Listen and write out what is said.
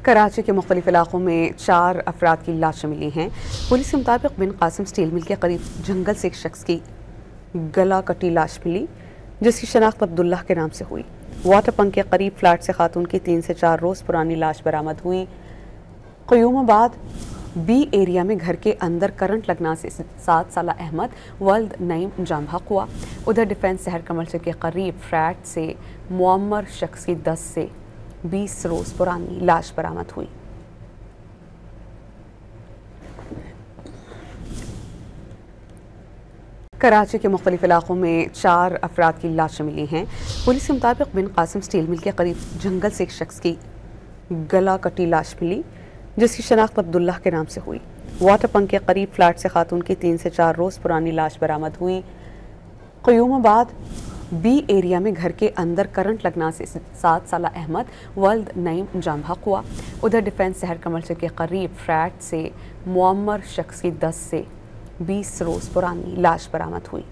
कराची के मुख्तलिफ इलाकों में 4 अफराद की लाशें मिली हैं। पुलिस के मुताबिक बिन कासिम स्टील मिल के करीब जंगल से एक शख्स की गला कटी लाश मिली, जिसकी शनाख्त अब्दुल्ला के नाम से हुई। वाटर पंप के करीब फ्लैट से खातून की 3 से 4 रोज़ पुरानी लाश बरामद हुई। क़यूमाबाद बी एरिया में घर के अंदर करंट लगना से 7 साला अहमद वल्द नईम जाम हक हुआ। उधर डिफेंस शहर कमर्शियल के करीब फ्लैट से मुअम्मर शख्स की 10 से 20 रोज़ पुरानी लाश बरामद हुई। कराची के मुख्तलिफ इलाकों में 4 अफराद की लाशें मिली हैं। पुलिस के मुताबिक बिन कासिम स्टील मिल के करीब जंगल से एक शख्स की गला कटी लाश मिली, जिसकी शनाख्त अब्दुल्ला के नाम से हुई। वाटर पंप के करीब फ्लैट से खातून की 3 से 4 रोज़ पुरानी लाश बरामद हुई। क़यूमाबाद बी एरिया में घर के अंदर करंट लगना से 7 साला अहमद वल्द नईम जाम हक हुआ। उधर डिफेंस शहर कमर्शियल के करीब फ्लैट से मुअम्मर शख्स की 10 से 20 रोज़ पुरानी लाश बरामद हुई।